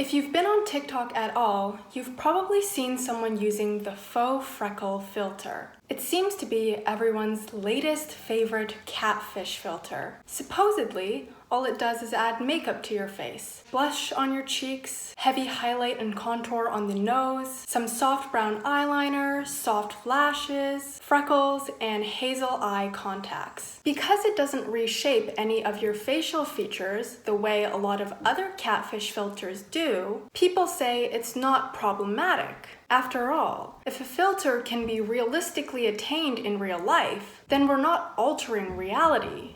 If you've been on TikTok at all, you've probably seen someone using the faux freckle filter. It seems to be everyone's latest favorite catfish filter. Supposedly, all it does is add makeup to your face. Blush on your cheeks, heavy highlight and contour on the nose, some soft brown eyeliner, soft lashes, freckles, and hazel eye contacts. Because it doesn't reshape any of your facial features the way a lot of other catfish filters do, people say it's not problematic. After all, if a filter can be realistically attained in real life, then we're not altering reality,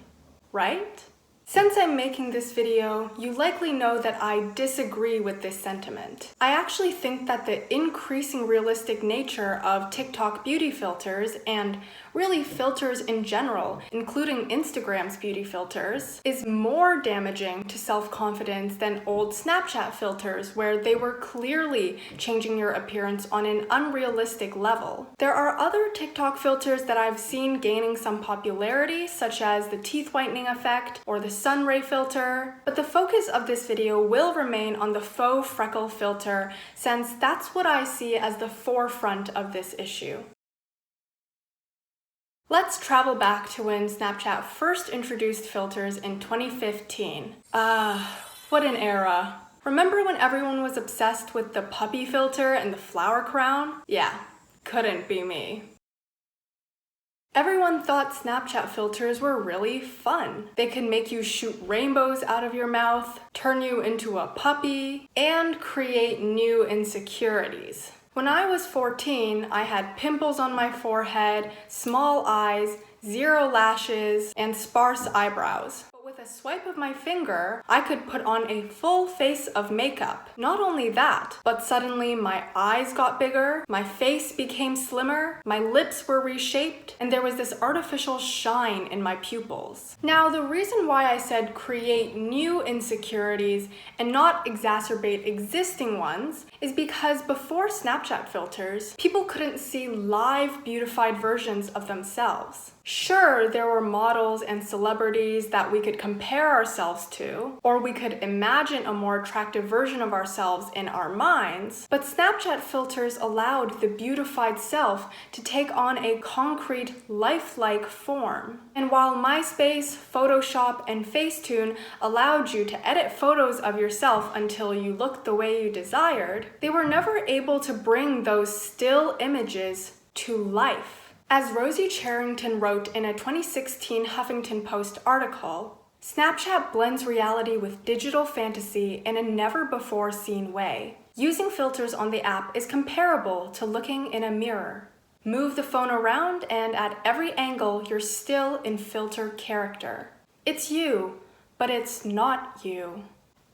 right? Since I'm making this video, you likely know that I disagree with this sentiment. I actually think that the increasing realistic nature of TikTok beauty filters, and really filters in general, including Instagram's beauty filters, is more damaging to self-confidence than old Snapchat filters where they were clearly changing your appearance on an unrealistic level. There are other TikTok filters that I've seen gaining some popularity, such as the teeth whitening effect or the sun ray filter, but the focus of this video will remain on the faux freckle filter, since that's what I see as the forefront of this issue. Let's travel back to when Snapchat first introduced filters in 2015. What an era. Remember when everyone was obsessed with the puppy filter and the flower crown? Yeah, couldn't be me. Everyone thought Snapchat filters were really fun. They could make you shoot rainbows out of your mouth, turn you into a puppy, and create new insecurities. When I was 14, I had pimples on my forehead, small eyes, 0 lashes, and sparse eyebrows. With a swipe of my finger, I could put on a full face of makeup. Not only that, but suddenly my eyes got bigger, my face became slimmer, my lips were reshaped, and there was this artificial shine in my pupils. Now, the reason why I said create new insecurities and not exacerbate existing ones is because before Snapchat filters, people couldn't see live beautified versions of themselves. Sure, there were models and celebrities that we could compare ourselves to, or we could imagine a more attractive version of ourselves in our minds, but Snapchat filters allowed the beautified self to take on a concrete, lifelike form. And while MySpace, Photoshop, and Facetune allowed you to edit photos of yourself until you looked the way you desired, they were never able to bring those still images to life. As Rosie Charrington wrote in a 2016 Huffington Post article, Snapchat blends reality with digital fantasy in a never-before-seen way. Using filters on the app is comparable to looking in a mirror. Move the phone around and at every angle you're still in filter character. It's you, but it's not you.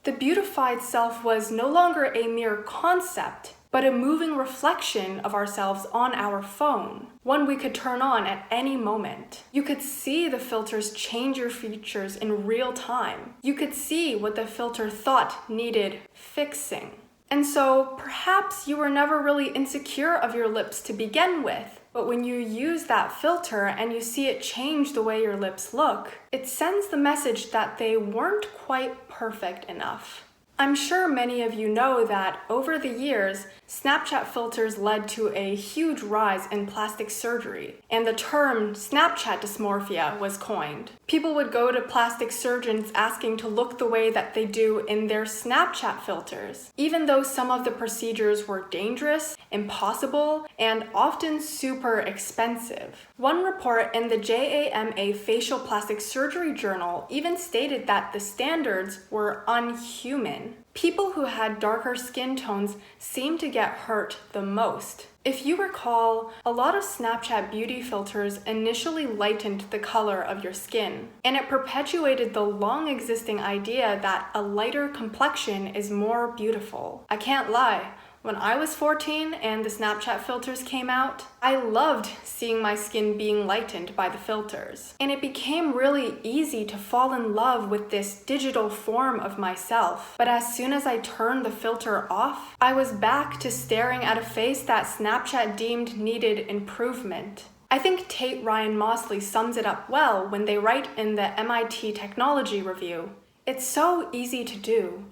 The beautified self was no longer a mere concept, but a moving reflection of ourselves on our phone, one we could turn on at any moment. You could see the filters change your features in real time. You could see what the filter thought needed fixing. And so perhaps you were never really insecure of your lips to begin with, but when you use that filter and you see it change the way your lips look, it sends the message that they weren't quite perfect enough. I'm sure many of you know that over the years, Snapchat filters led to a huge rise in plastic surgery, and the term Snapchat dysmorphia was coined. People would go to plastic surgeons asking to look the way that they do in their Snapchat filters, even though some of the procedures were dangerous, impossible, and often super expensive. One report in the JAMA Facial Plastic Surgery Journal even stated that the standards were unhuman. People who had darker skin tones seemed to get hurt the most. If you recall, a lot of Snapchat beauty filters initially lightened the color of your skin, and it perpetuated the long-existing idea that a lighter complexion is more beautiful. I can't lie. When I was 14 and the Snapchat filters came out, I loved seeing my skin being lightened by the filters. And it became really easy to fall in love with this digital form of myself. But as soon as I turned the filter off, I was back to staring at a face that Snapchat deemed needed improvement. I think Tate Ryan Mosley sums it up well when they write in the MIT Technology Review. It's so easy to do.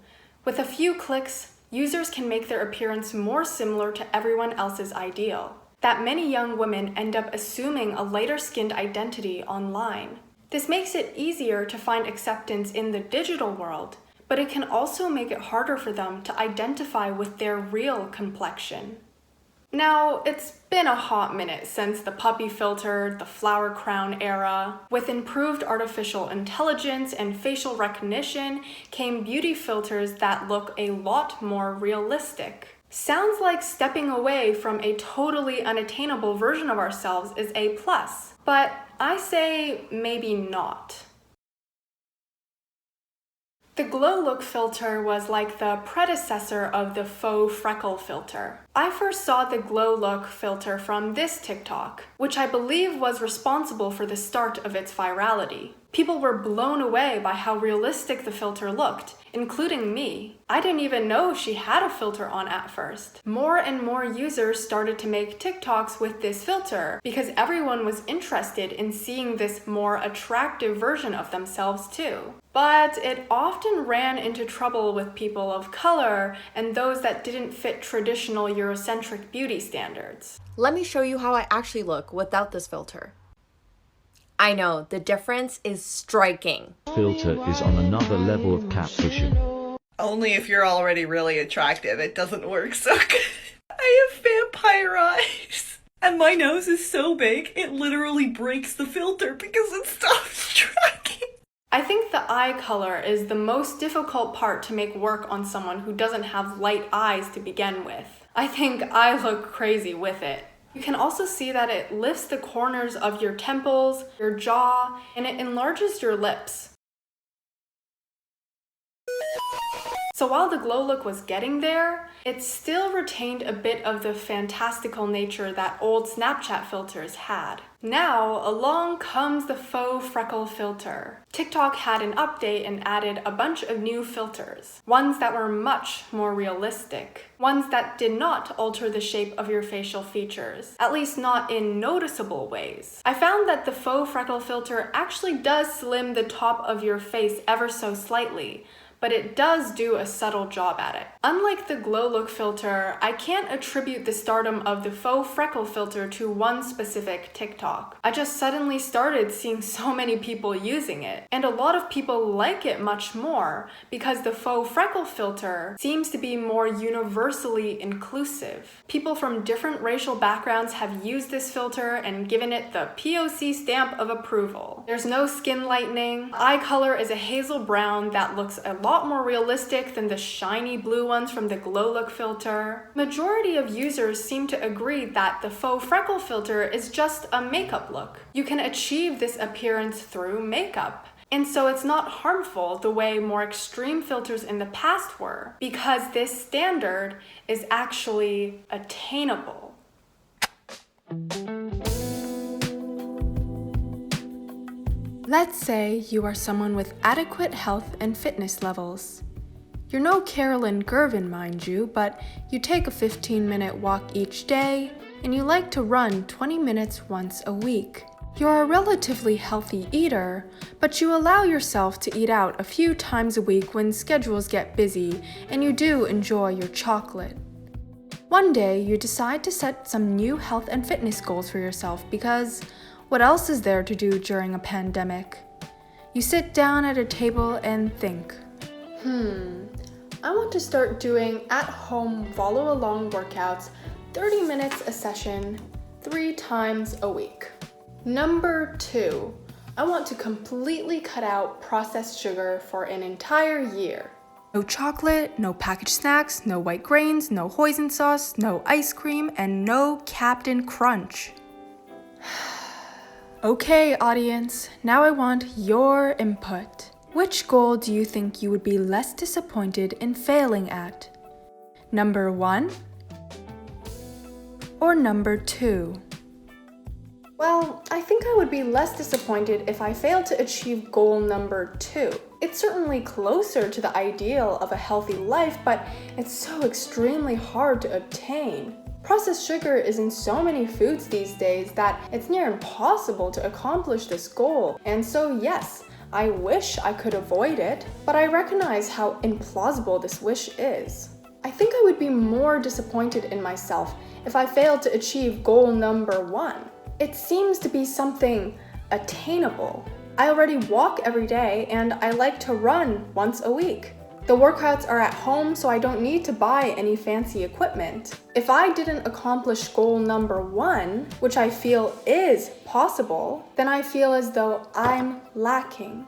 With a few clicks, users can make their appearance more similar to everyone else's ideal. That many young women end up assuming a lighter-skinned identity online. This makes it easier to find acceptance in the digital world, but it can also make it harder for them to identify with their real complexion. Now, it's been a hot minute since the puppy filter, the flower crown era. With improved artificial intelligence and facial recognition came beauty filters that look a lot more realistic. Sounds like stepping away from a totally unattainable version of ourselves is a plus, but I say maybe not. The Glow Look filter was like the predecessor of the faux freckle filter. I first saw the Glow Look filter from this TikTok, which I believe was responsible for the start of its virality. People were blown away by how realistic the filter looked, including me. I didn't even know she had a filter on at first. More and more users started to make TikToks with this filter because everyone was interested in seeing this more attractive version of themselves too. But it often ran into trouble with people of color and those that didn't fit traditional Eurocentric beauty standards. Let me show you how I actually look without this filter. I know, the difference is striking. Filter is on another level of catfishing. Only if you're already really attractive, it doesn't work so good. I have vampire eyes. And my nose is so big, it literally breaks the filter because it stops tracking. I think the eye color is the most difficult part to make work on someone who doesn't have light eyes to begin with. I think I look crazy with it. You can also see that it lifts the corners of your temples, your jaw, and it enlarges your lips. So while the Glow Look was getting there, it still retained a bit of the fantastical nature that old Snapchat filters had. Now, along comes the faux freckle filter. TikTok had an update and added a bunch of new filters, ones that were much more realistic, ones that did not alter the shape of your facial features, at least not in noticeable ways. I found that the faux freckle filter actually does slim the top of your face ever so slightly, but it does do a subtle job at it. Unlike the Glow Look filter, I can't attribute the stardom of the faux freckle filter to one specific TikTok. I just suddenly started seeing so many people using it, and a lot of people like it much more because the faux freckle filter seems to be more universally inclusive. People from different racial backgrounds have used this filter and given it the POC stamp of approval. There's no skin lightening. Eye color is a hazel brown that looks a lot more realistic than the shiny blue ones from the Glow Look filter. Majority of users seem to agree that the faux freckle filter is just a makeup look. You can achieve this appearance through makeup. And so it's not harmful the way more extreme filters in the past were, because this standard is actually attainable. Let's say you are someone with adequate health and fitness levels. You're no Carolyn Gervin, mind you, but you take a 15-minute walk each day, and you like to run 20 minutes once a week. You're a relatively healthy eater, but you allow yourself to eat out a few times a week when schedules get busy, and you do enjoy your chocolate. One day, you decide to set some new health and fitness goals for yourself because what else is there to do during a pandemic? You sit down at a table and think, I want to start doing at-home follow-along workouts, 30 minutes a session, 3 times a week. Number 2, I want to completely cut out processed sugar for an entire year. No chocolate, no packaged snacks, no white grains, no hoisin sauce, no ice cream, and no Captain Crunch. Okay, audience, now I want your input. Which goal do you think you would be less disappointed in failing at? Number 1 or number 2? Well, I think I would be less disappointed if I failed to achieve goal number 2. It's certainly closer to the ideal of a healthy life, but it's so extremely hard to obtain. Processed sugar is in so many foods these days that it's near impossible to accomplish this goal. And so yes, I wish I could avoid it, but I recognize how implausible this wish is. I think I would be more disappointed in myself if I failed to achieve goal number 1. It seems to be something attainable. I already walk every day and I like to run once a week. The workouts are at home, so I don't need to buy any fancy equipment. If I didn't accomplish goal number 1, which I feel is possible, then I feel as though I'm lacking.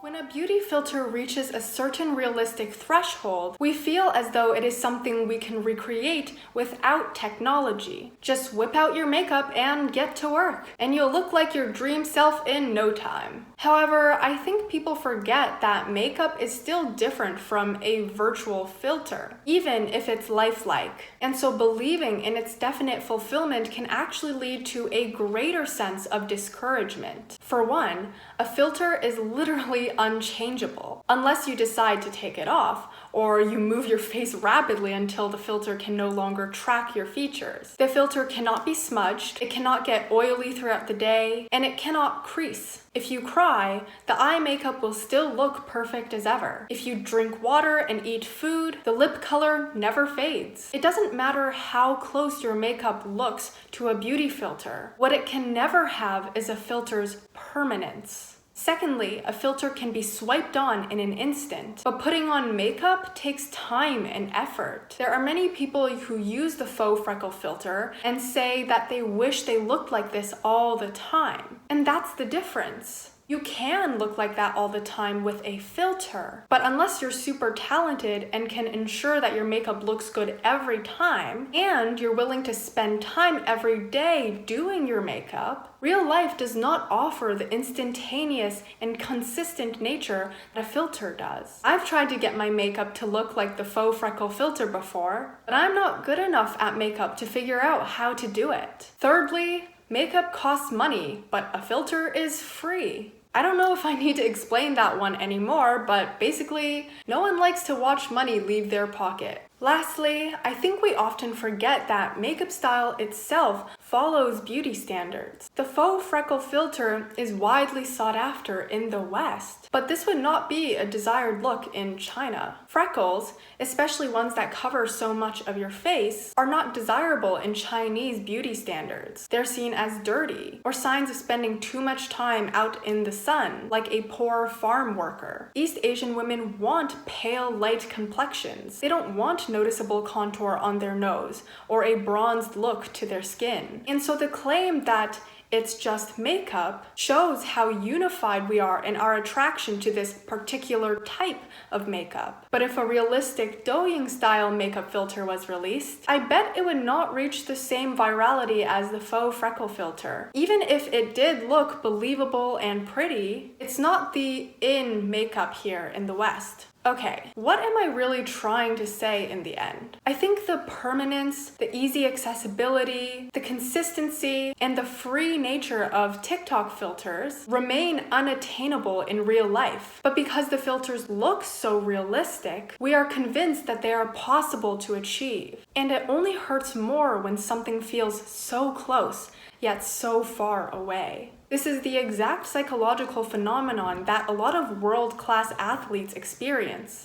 When a beauty filter reaches a certain realistic threshold, we feel as though it is something we can recreate without technology. Just whip out your makeup and get to work, and you'll look like your dream self in no time. However, I think people forget that makeup is still different from a virtual filter, even if it's lifelike. And so believing in its definite fulfillment can actually lead to a greater sense of discouragement. For one, a filter is literally unchangeable, unless you decide to take it off, or you move your face rapidly until the filter can no longer track your features. The filter cannot be smudged, it cannot get oily throughout the day, and it cannot crease. If you cry, the eye makeup will still look perfect as ever. If you drink water and eat food, the lip color never fades. It doesn't matter how close your makeup looks to a beauty filter. What it can never have is a filter's permanence. Secondly, a filter can be swiped on in an instant, but putting on makeup takes time and effort. There are many people who use the faux freckle filter and say that they wish they looked like this all the time. And that's the difference. You can look like that all the time with a filter, but unless you're super talented and can ensure that your makeup looks good every time, and you're willing to spend time every day doing your makeup, real life does not offer the instantaneous and consistent nature that a filter does. I've tried to get my makeup to look like the faux freckle filter before, but I'm not good enough at makeup to figure out how to do it. Thirdly, makeup costs money, but a filter is free. I don't know if I need to explain that one anymore, but basically, no one likes to watch money leave their pocket. Lastly, I think we often forget that makeup style itself follows beauty standards. The faux freckle filter is widely sought after in the West, but this would not be a desired look in China. Freckles, especially ones that cover so much of your face, are not desirable in Chinese beauty standards. They're seen as dirty, or signs of spending too much time out in the sun, like a poor farm worker. East Asian women want pale, light complexions. They don't want noticeable contour on their nose or a bronzed look to their skin. And so the claim that it's just makeup shows how unified we are in our attraction to this particular type of makeup. But if a realistic Douyin style makeup filter was released, I bet it would not reach the same virality as the faux freckle filter. Even if it did look believable and pretty, it's not the in makeup here in the West. Okay, what am I really trying to say in the end? I think the permanence, the easy accessibility, the consistency, and the free nature of TikTok filters remain unattainable in real life. But because the filters look so realistic, we are convinced that they are possible to achieve. And it only hurts more when something feels so close, yet so far away. This is the exact psychological phenomenon that a lot of world-class athletes experience.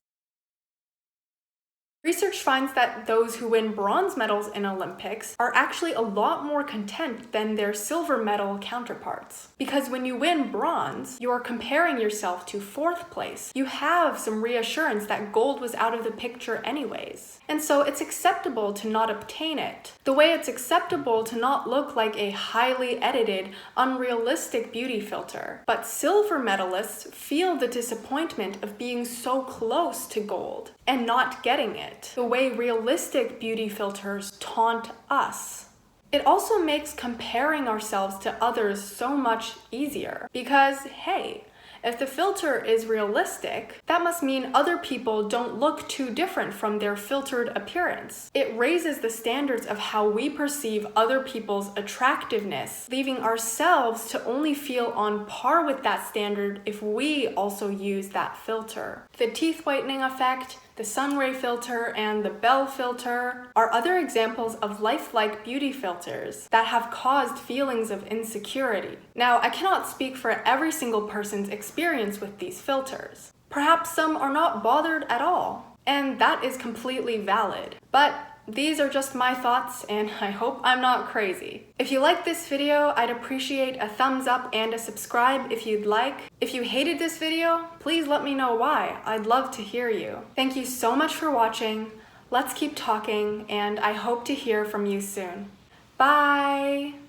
Research finds that those who win bronze medals in Olympics are actually a lot more content than their silver medal counterparts. Because when you win bronze, you are comparing yourself to fourth place. You have some reassurance that gold was out of the picture anyways. And so it's acceptable to not obtain it. The way it's acceptable to not look like a highly edited, unrealistic beauty filter. But silver medalists feel the disappointment of being so close to gold and not getting it, the way realistic beauty filters taunt us. It also makes comparing ourselves to others so much easier because, hey, if the filter is realistic, that must mean other people don't look too different from their filtered appearance. It raises the standards of how we perceive other people's attractiveness, leaving ourselves to only feel on par with that standard if we also use that filter. The teeth whitening effect, the sunray filter, and the Bell filter are other examples of lifelike beauty filters that have caused feelings of insecurity. Now, I cannot speak for every single person's experience with these filters. Perhaps some are not bothered at all. and that is completely valid. But these are just my thoughts, and I hope I'm not crazy. If you liked this video, I'd appreciate a thumbs up and a subscribe if you'd like. If you hated this video, please let me know why. I'd love to hear you. Thank you so much for watching. Let's keep talking, and I hope to hear from you soon. Bye!